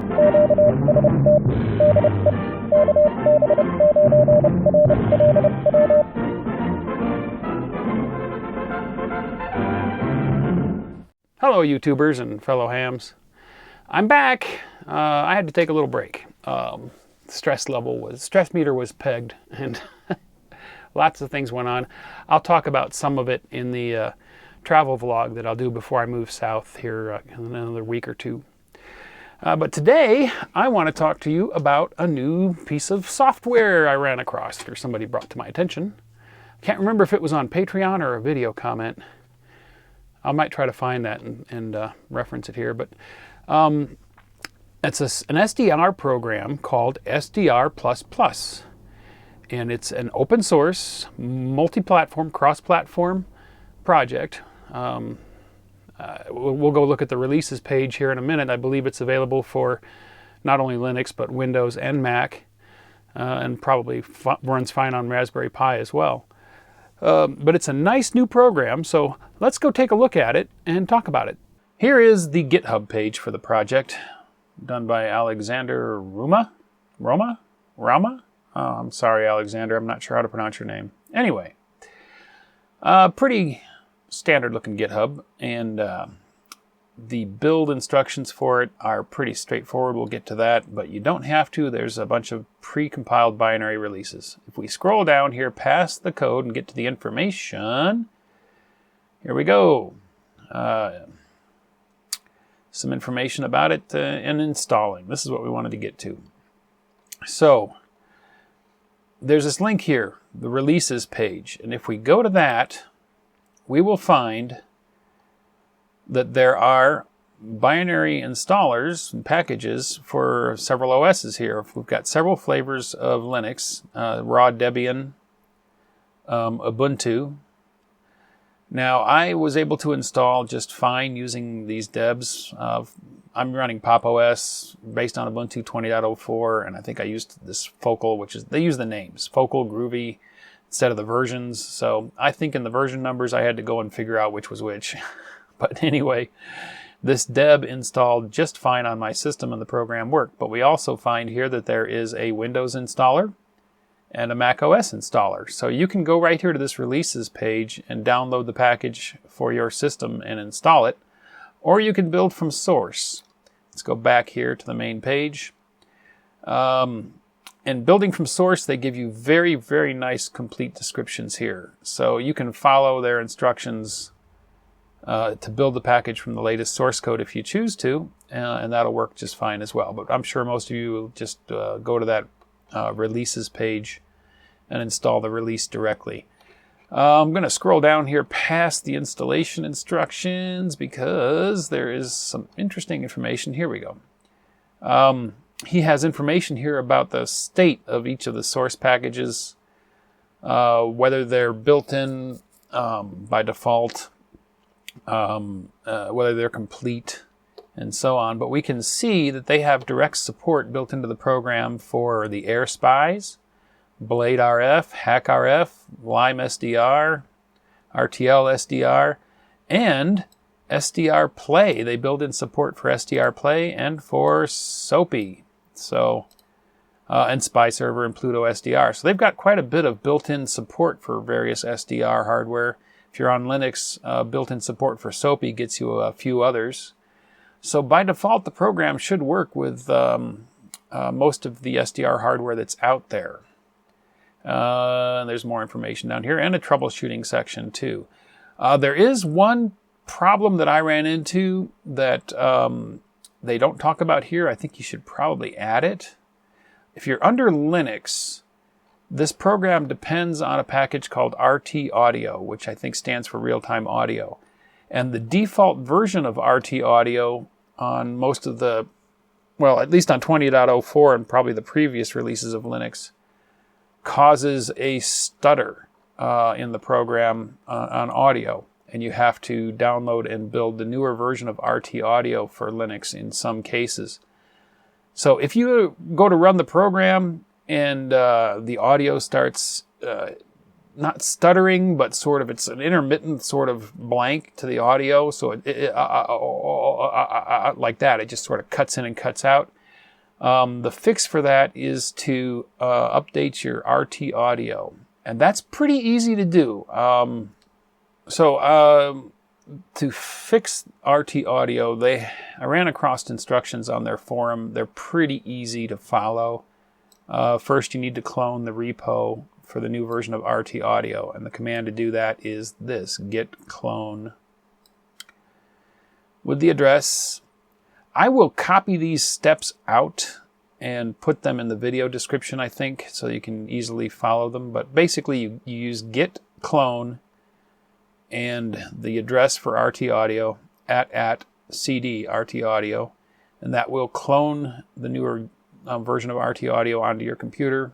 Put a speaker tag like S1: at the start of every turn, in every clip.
S1: Hello YouTubers and fellow hams. I'm back. I had to take a little break. Stress meter was pegged and lots of things went on. I'll talk about some of it in the travel vlog that I'll do before I move south here in another week or two. But today I want to talk to you about a new piece of software I ran across or somebody brought to my attention. I can't remember if it was on Patreon or a video comment. I might try to find that and reference it here, but it's an SDR program called SDR++, and it's an open source, multi-platform, cross-platform project. We'll go look at the releases page here in a minute. I believe it's available for not only Linux, but Windows and Mac, and probably runs fine on Raspberry Pi as well. But it's a nice new program, so let's go take a look at it and talk about it. Here is the GitHub page for the project, done by Alexander Roma? Oh, I'm sorry, Alexander. I'm not sure how to pronounce your name. Anyway, pretty standard looking GitHub, and the build instructions for it are pretty straightforward. We'll get to that, but you don't have to. There's a bunch of pre-compiled binary releases. If we scroll down here past the code and get to the information, here we go. Some information about it and installing. This is what we wanted to get to. So there's this link here, the releases page, and if we go to that, we will find that there are binary installers and packages for several OSs here. We've got several flavors of Linux, raw Debian, Ubuntu. Now, I was able to install just fine using these debs. I'm running Pop! OS based on Ubuntu 20.04, and I think I used this Focal, which is, they use the names, Focal, Groovy, instead of the versions. So I think in the version numbers, I had to go and figure out which was which. But anyway, this deb installed just fine on my system and the program worked. But we also find here that there is a Windows installer and a Mac OS installer. So you can go right here to this releases page and download the package for your system and install it. Or you can build from source. Let's go back here to the main page. And building from source, they give you very, very nice complete descriptions here. So you can follow their instructions to build the package from the latest source code if you choose to, and that'll work just fine as well. But I'm sure most of you will just go to that releases page and install the release directly. I'm going to scroll down here past the installation instructions because there is some interesting information. Here we go. He has information here about the state of each of the source packages, whether they're built in by default, whether they're complete, and so on. But we can see that they have direct support built into the program for the Air Spies, Blade RF, Hack RF, Lime SDR, RTL SDR, and SDR Play. They build in support for SDR Play and for Soapy. So, and Spy Server and Pluto SDR. So they've got quite a bit of built-in support for various SDR hardware. If you're on Linux, built-in support for Soapy gets you a few others. So by default, the program should work with most of the SDR hardware that's out there. There's more information down here and a troubleshooting section too. There is one problem that I ran into that they don't talk about here. I think you should probably add it. If you're under Linux, this program depends on a package called RTAudio, which I think stands for real-time audio. And the default version of RTAudio on most of the, well, at least on 20.04 and probably the previous releases of Linux, causes a stutter in the program on audio. And you have to download and build the newer version of RTAudio for Linux in some cases. So if you go to run the program and the audio starts not stuttering, but sort of, it's an intermittent sort of blank to the audio. So like that, it just sort of cuts in and cuts out. The fix for that is to update your RTAudio, and that's pretty easy to do. To fix RTAudio, I ran across instructions on their forum. They're pretty easy to follow. First, you need to clone the repo for the new version of RTAudio, and the command to do that is this: git clone with the address. I will copy these steps out and put them in the video description, I think, so you can easily follow them. But basically, you use git clone and the address for RTAudio at cd RTAudio, and that will clone the newer version of RTAudio onto your computer.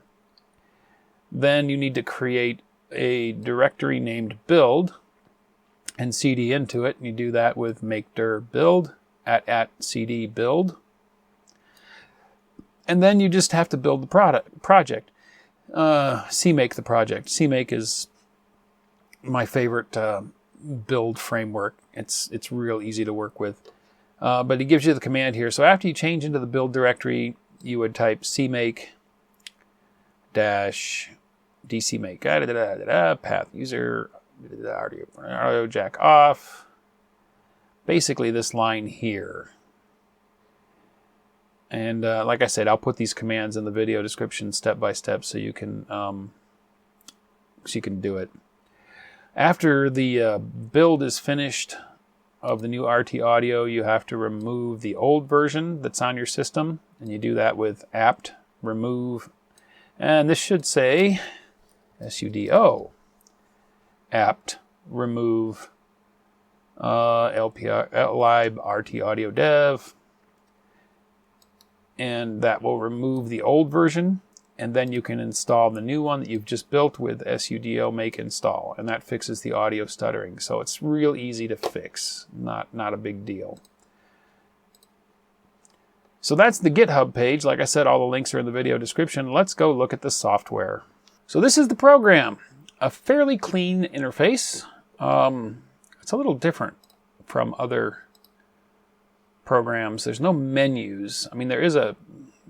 S1: Then you need to create a directory named build and cd into it, and you do that with mkdir build at cd build. And then you just have to build the project. Cmake the project. Cmake is my favorite build framework. It's real easy to work with. But it gives you the command here. So after you change into the build directory, you would type cmake -dcmake path user audio jack off. Basically this line here. And like I said, I'll put these commands in the video description step by step so you can do it. After the build is finished of the new RTAudio, you have to remove the old version that's on your system, and you do that with apt remove, and this should say sudo apt remove librtaudio-dev, and that will remove the old version, and then you can install the new one that you've just built with sudo make install, and that fixes the audio stuttering. So it's real easy to fix, not a big deal. So that's the GitHub page. Like I said, all the links are in the video description. Let's go look at the software. So this is the program. A fairly clean interface. It's a little different from other programs. There's no menus. I mean, there is a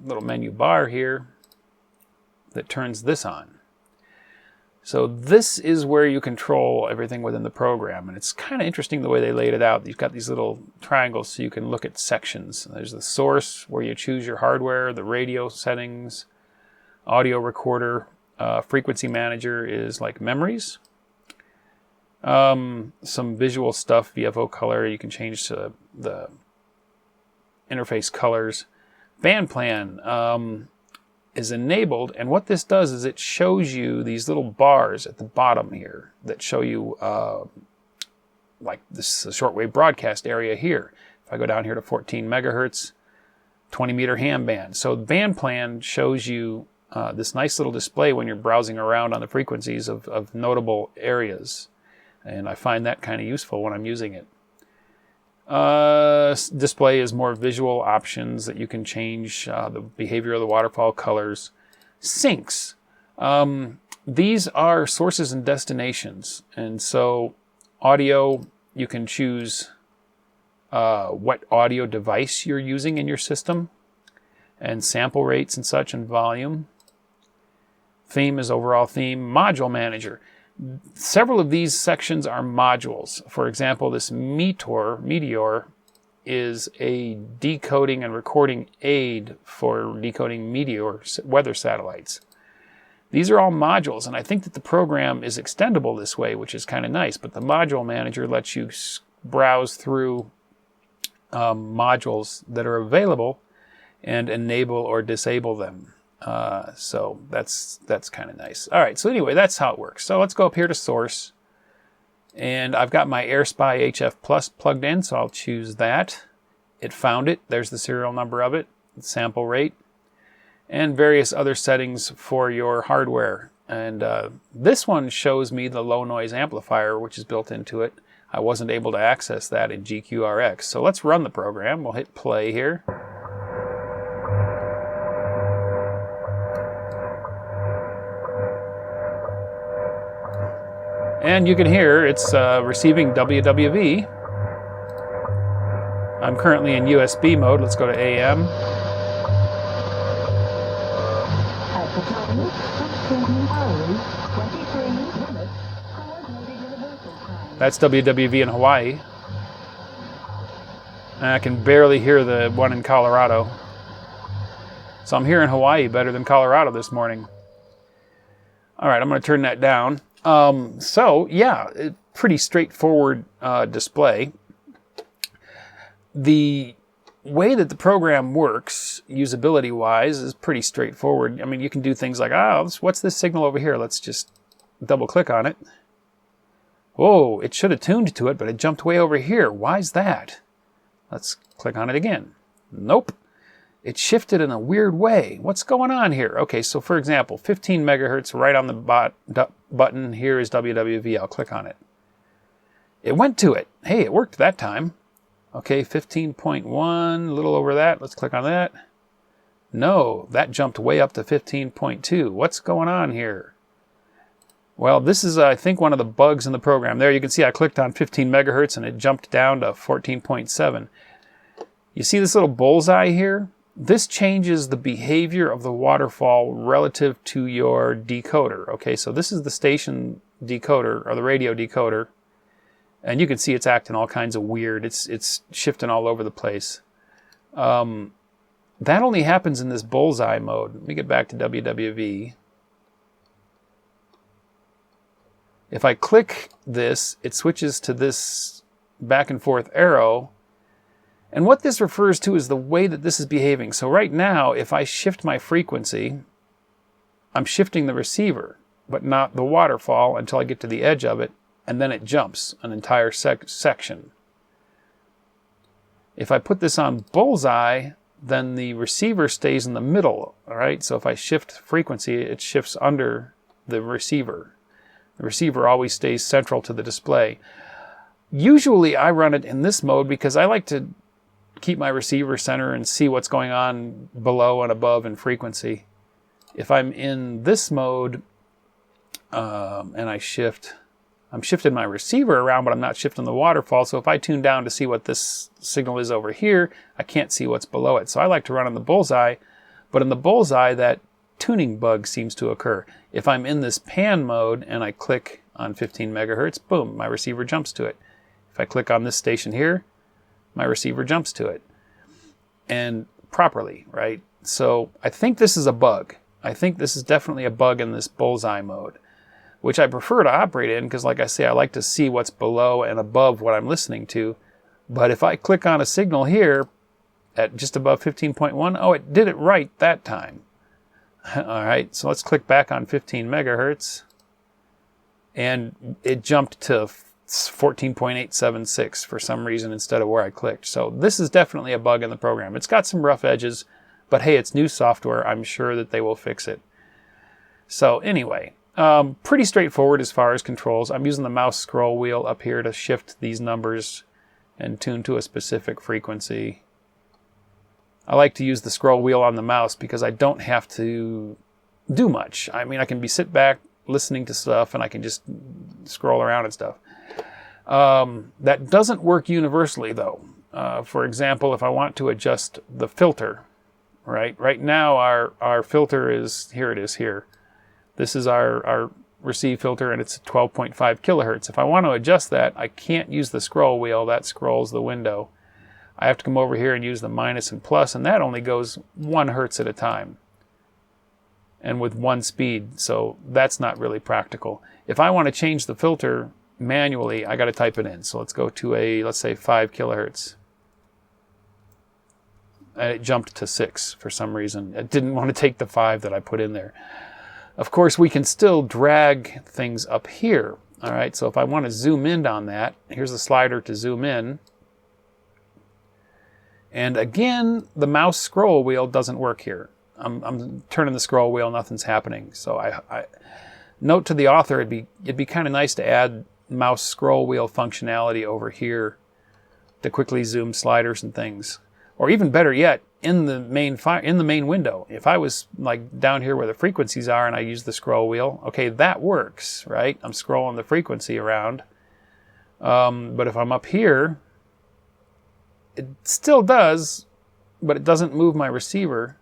S1: little menu bar here that turns this on. So this is where you control everything within the program, and it's kind of interesting the way they laid it out. You've got these little triangles so you can look at sections. There's the source where you choose your hardware, the radio settings, audio recorder, frequency manager is like memories. Some visual stuff, VFO color, you can change the interface colors. Band plan is enabled, and what this does is it shows you these little bars at the bottom here that show you like this shortwave broadcast area here. If I go down here to 14 megahertz, 20 meter ham band. So the band plan shows you this nice little display when you're browsing around on the frequencies of notable areas, and I find that kind of useful when I'm using it. Display is more visual options that you can change the behavior of the waterfall colors. Syncs. These are sources and destinations, and so audio, you can choose what audio device you're using in your system, and sample rates and such, and volume. Theme is overall theme. Module manager. Several of these sections are modules. For example, this Meteor is a decoding and recording aid for decoding meteor weather satellites. These are all modules, and I think that the program is extendable this way, which is kind of nice, but the module manager lets you browse through modules that are available and enable or disable them. So that's kind of nice. All right, so anyway, that's how it works. So let's go up here to source, and I've got my AirSpy HF Plus plugged in, so I'll choose that. It found it. There's the serial number of it, sample rate, and various other settings for your hardware. And this one shows me the low noise amplifier, which is built into it. I wasn't able to access that in GQRX. So let's run the program. We'll hit play here. And you can hear it's receiving WWV. I'm currently in USB mode. Let's go to AM. That's WWV in Hawaii. And I can barely hear the one in Colorado. So I'm hearing Hawaii better than Colorado this morning. All right, I'm going to turn that down. So, yeah, pretty straightforward display. The way that the program works, usability-wise, is pretty straightforward. I mean, you can do things like, what's this signal over here? Let's just double-click on it. Whoa, it should have tuned to it, but it jumped way over here. Why's that? Let's click on it again. Nope. It shifted in a weird way. What's going on here? Okay, so for example, 15 megahertz right on the button. Here is WWV. I'll click on it. It went to it. Hey, it worked that time. Okay, 15.1, a little over that. Let's click on that. No, that jumped way up to 15.2. What's going on here? Well, this is, I think, one of the bugs in the program. There you can see I clicked on 15 megahertz and it jumped down to 14.7. You see this little bullseye here? This changes the behavior of the waterfall relative to your decoder. Okay, so this is the station decoder, or the radio decoder. And you can see it's acting all kinds of weird. It's shifting all over the place. That only happens in this bullseye mode. Let me get back to WWV. If I click this, it switches to this back and forth arrow. And what this refers to is the way that this is behaving. So right now, if I shift my frequency, I'm shifting the receiver, but not the waterfall until I get to the edge of it, and then it jumps an entire section. If I put this on bullseye, then the receiver stays in the middle, all right? So if I shift frequency, it shifts under the receiver. The receiver always stays central to the display. Usually I run it in this mode because I like to keep my receiver center and see what's going on below and above in frequency. If I'm in this mode and I'm shifting my receiver around, but I'm not shifting the waterfall. So if I tune down to see what this signal is over here, I can't see what's below it. So I like to run on the bullseye, but in the bullseye, that tuning bug seems to occur. If I'm in this pan mode and I click on 15 megahertz, boom, my receiver jumps to it. If I click on this station here, my receiver jumps to it. And properly, right? So I think this is a bug. I think this is definitely a bug in this bullseye mode, which I prefer to operate in because, like I say, I like to see what's below and above what I'm listening to. But if I click on a signal here at just above 15.1, oh, it did it right that time. All right, so let's click back on 15 megahertz. And it jumped to 14.876 for some reason instead of where I clicked. So this is definitely a bug in the program. It's got some rough edges, but hey, it's new software. I'm sure that they will fix it. So anyway, pretty straightforward as far as controls. I'm using the mouse scroll wheel up here to shift these numbers and tune to a specific frequency. I like to use the scroll wheel on the mouse because I don't have to do much. I mean, I can sit back listening to stuff and I can just scroll around and stuff. That doesn't work universally though. For example, if I want to adjust the filter, right now our filter is, here it is here. This is our receive filter and it's 12.5 kilohertz. If I want to adjust that, I can't use the scroll wheel. That scrolls the window. I have to come over here and use the minus and plus, and that only goes 1 hertz at a time and with 1 speed, so that's not really practical. If I want to change the filter manually, I got to type it in. So let's go to let's say 5 kilohertz. And it jumped to 6 for some reason. It didn't want to take the 5 that I put in there. Of course, we can still drag things up here. All right, so if I want to zoom in on that, here's the slider to zoom in. And again, the mouse scroll wheel doesn't work here. I'm turning the scroll wheel, nothing's happening. So I note to the author, it'd be kind of nice to add mouse scroll wheel functionality over here to quickly zoom sliders and things. Or even better yet, in the main window. If I was like down here where the frequencies are and I use the scroll wheel, okay, that works, right? I'm scrolling the frequency around. But if I'm up here, it still does, but it doesn't move my receiver.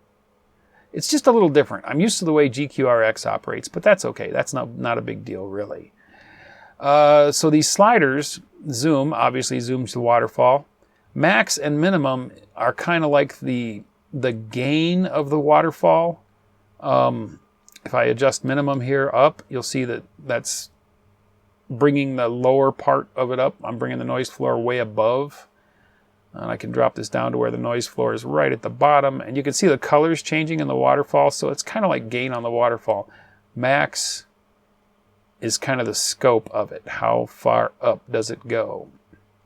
S1: It's just a little different. I'm used to the way GQRX operates, but that's okay. That's not a big deal, really. So these sliders, zoom, obviously zooms to waterfall. Max and minimum are kind of like the gain of the waterfall. If I adjust minimum here up, you'll see that that's bringing the lower part of it up. I'm bringing the noise floor way above. And I can drop this down to where the noise floor is right at the bottom. And you can see the colors changing in the waterfall. So it's kind of like gain on the waterfall. Max is kind of the scope of it. How far up does it go?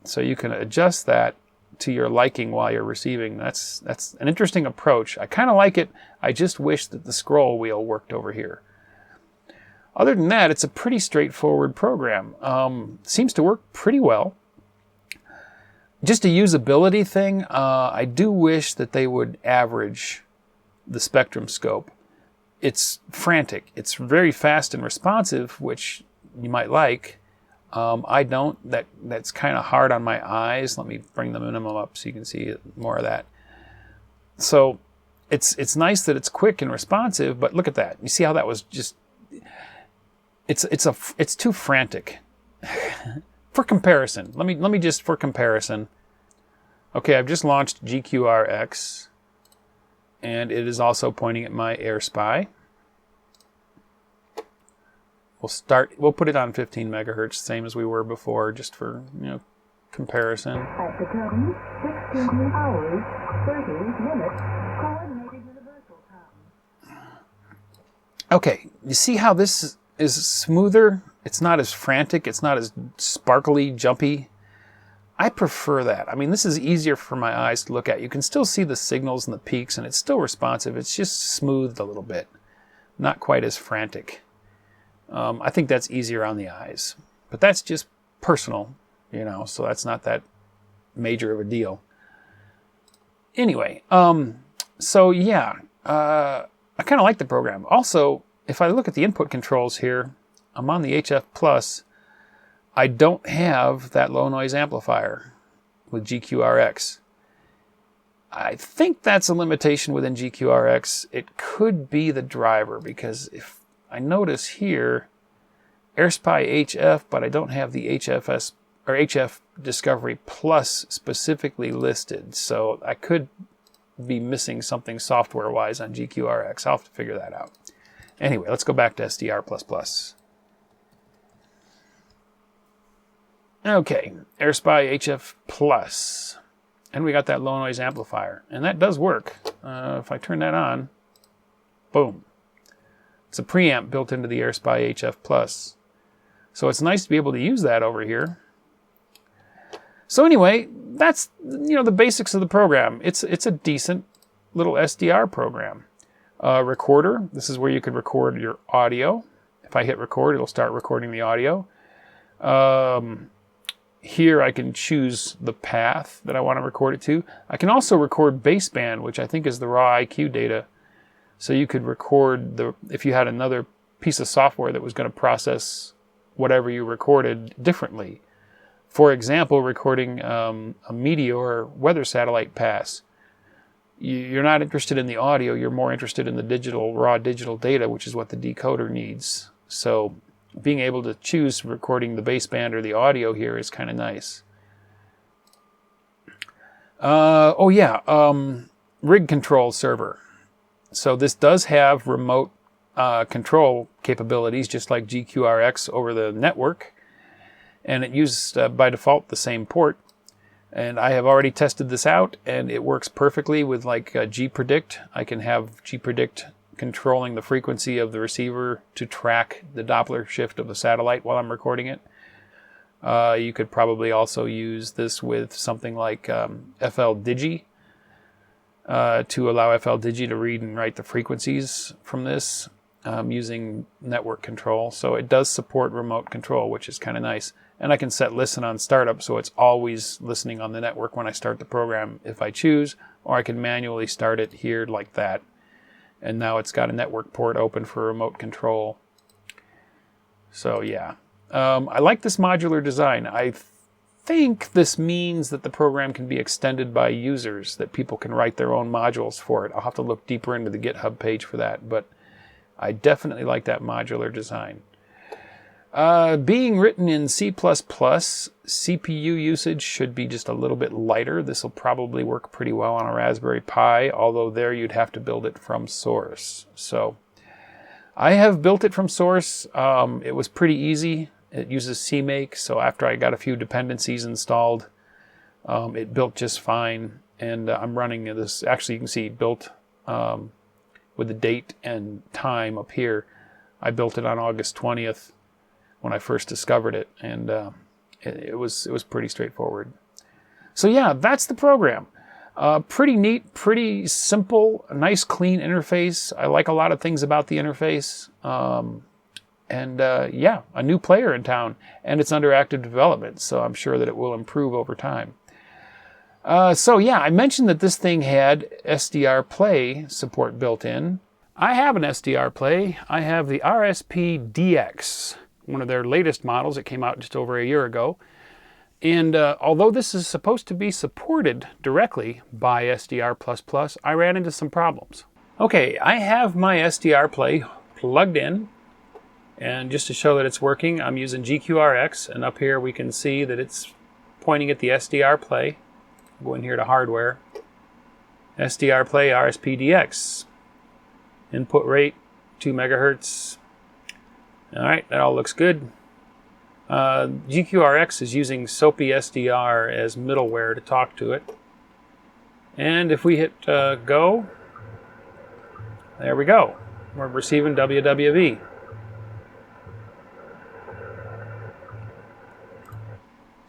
S1: So you can adjust that to your liking while you're receiving. That's an interesting approach. I kind of like it. I just wish that the scroll wheel worked over here. Other than that, it's a pretty straightforward program. Seems to work pretty well. Just a usability thing, I do wish that they would average the spectrum scope. It's frantic. It's very fast and responsive, which you might like. I don't. That's kind of hard on my eyes. Let me bring the minimum up so you can see more of that. So it's nice that it's quick and responsive, but look at that. You see how that was just... It's too frantic. For comparison, let me just for comparison. Okay, I've just launched GQRX, and it is also pointing at my AirSpy. We'll put it on 15 megahertz, same as we were before, just for comparison.
S2: At the time, 16 hours, 30 minutes, coordinated universal time.
S1: Okay, you see how this is smoother? It's not as frantic, it's not as sparkly, jumpy. I prefer that. I mean, this is easier for my eyes to look at. You can still see the signals and the peaks, and it's still responsive. It's just smoothed a little bit. Not quite as frantic. I think that's easier on the eyes. But that's just personal, so that's not that major of a deal. Anyway, so yeah, I kind of like the program. Also, if I look at the input controls here, I'm on the HF Plus. I don't have that low noise amplifier with GQRX. I think that's a limitation within GQRX. It could be the driver, because if I notice here, AirSpy HF, but I don't have the HFS or HF Discovery Plus specifically listed. So I could be missing something software-wise on GQRX. I'll have to figure that out. Anyway, let's go back to SDR++. Okay, AirSpy HF Plus. And we got that low noise amplifier. And that does work. If I turn that on, boom. It's a preamp built into the AirSpy HF Plus. So it's nice to be able to use that over here. So anyway, that's the basics of the program. It's a decent little SDR program. Recorder, this is where you can record your audio. If I hit record, it'll start recording the audio. Here I can choose the path that I want to record it to. I can also record baseband, which I think is the raw IQ data. So you could record if you had another piece of software that was going to process whatever you recorded differently. For example, recording a meteor weather satellite pass. You're not interested in the audio, you're more interested in the raw digital data, which is what the decoder needs. So being able to choose recording the baseband or the audio here is kind of nice. Rig control server. So this does have remote control capabilities, just like GQRX over the network. And it uses, by default, the same port. And I have already tested this out, and it works perfectly with like gpredict. I can have gpredict controlling the frequency of the receiver to track the Doppler shift of the satellite while I'm recording it. You could probably also use this with something like FLDigi to allow FLDigi to read and write the frequencies from this using network control. So it does support remote control, which is kind of nice. And I can set listen on startup, so it's always listening on the network when I start the program if I choose, or I can manually start it here like that. And now it's got a network port open for remote control. So yeah, I like this modular design. I think this means that the program can be extended by users, that people can write their own modules for it. I'll have to look deeper into the GitHub page for that, but I definitely like that modular design. Being written in C++, CPU usage should be just a little bit lighter. This will probably work pretty well on a Raspberry Pi, although there you'd have to build it from source. So I have built it from source. It was pretty easy. It uses cmake, so after I got a few dependencies installed, it built just fine. And I'm running this, actually you can see built with the date and time up here. I built it on August 20th. When I first discovered it, and it was pretty straightforward. So yeah, that's the program. Pretty neat, pretty simple, a nice clean interface. I like a lot of things about the interface. Yeah, a new player in town, and it's under active development, so I'm sure that it will improve over time. So yeah, I mentioned that this thing had SDR Play support built in. I have an SDR Play. I have the RSP-DX. One of their latest models. It came out just over a year ago. And although this is supposed to be supported directly by SDR++, I ran into some problems. Okay, I have my SDR Play plugged in. And just to show that it's working, I'm using GQRX. And up here we can see that it's pointing at the SDR Play. Go in here to hardware. SDR Play RSP-DX. Input rate, 2 megahertz. All right, that all looks good. GQRX is using Soapy SDR as middleware to talk to it. And if we hit go, there we go. We're receiving WWV.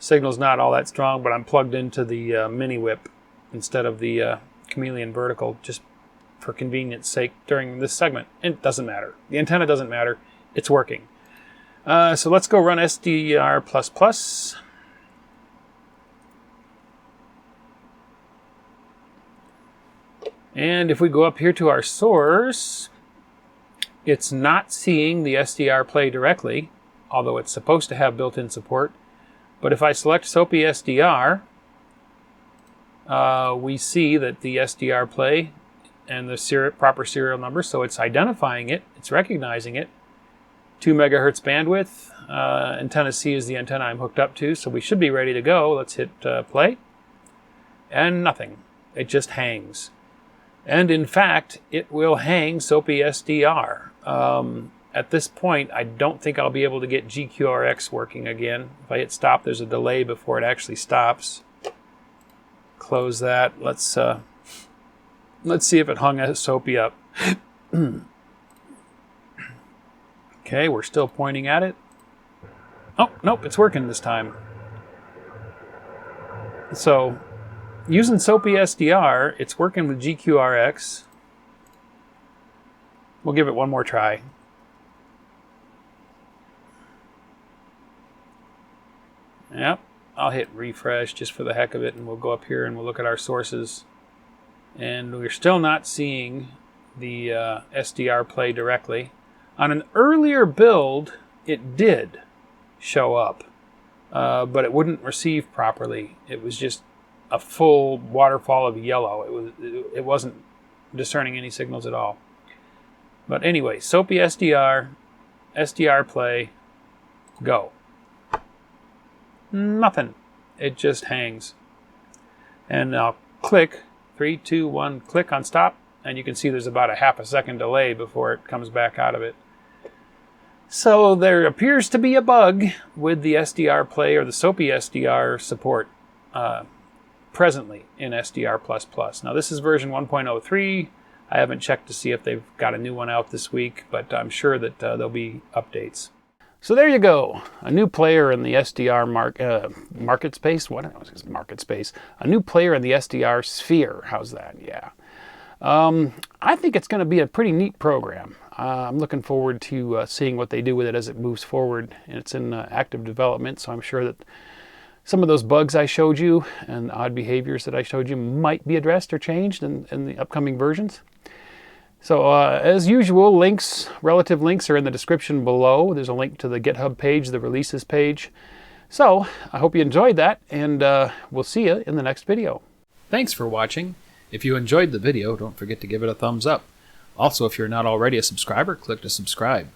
S1: Signal's not all that strong, but I'm plugged into the mini whip instead of the chameleon vertical, just for convenience sake during this segment. It doesn't matter. The antenna doesn't matter. It's working. So let's go run SDR++. And if we go up here to our source, it's not seeing the SDR Play directly, although it's supposed to have built-in support. But if I select Soapy SDR, we see that the SDR Play and the proper serial number, so it's identifying it, it's recognizing it. 2 megahertz bandwidth. Antenna C is the antenna I'm hooked up to, so we should be ready to go. Let's hit play. And nothing. It just hangs. And in fact, it will hang Soapy SDR. At this point, I don't think I'll be able to get GQRX working again. If I hit stop, there's a delay before it actually stops. Close that. Let's see if it hung Soapy up. Okay, we're still pointing at it. Oh, nope, it's working this time. So, using Soapy SDR, it's working with GQRX. We'll give it one more try. Yep, I'll hit refresh just for the heck of it, and we'll go up here and we'll look at our sources. And we're still not seeing the SDR Play directly. On an earlier build, it did show up, but it wouldn't receive properly. It was just a full waterfall of yellow. It wasn't discerning any signals at all. But anyway, Soapy SDR, SDR Play, go. Nothing. It just hangs. And I'll click, 3, 2, 1, click on stop, and you can see there's about a half a second delay before it comes back out of it. So there appears to be a bug with the SDR Play or the Soapy SDR support presently in SDR++. Now this is version 1.03. I haven't checked to see if they've got a new one out this week, but I'm sure that there'll be updates. So there you go, a new player in the SDR market space. What is market space? A new player in the SDR sphere. How's that? Yeah. I think it's going to be a pretty neat program. I'm looking forward to seeing what they do with it as it moves forward. And it's in active development, so I'm sure that some of those bugs I showed you and odd behaviors that I showed you might be addressed or changed in the upcoming versions. So as usual, relative links are in the description below. There's a link to the GitHub page, the releases page. So I hope you enjoyed that, and we'll see you in the next video. Thanks for watching. If you enjoyed the video, don't forget to give it a thumbs up. Also, if you're not already a subscriber, click to subscribe.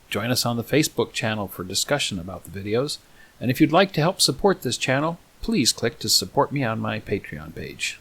S1: Join us on the Facebook channel for discussion about the videos. And if you'd like to help support this channel, please click to support me on my Patreon page.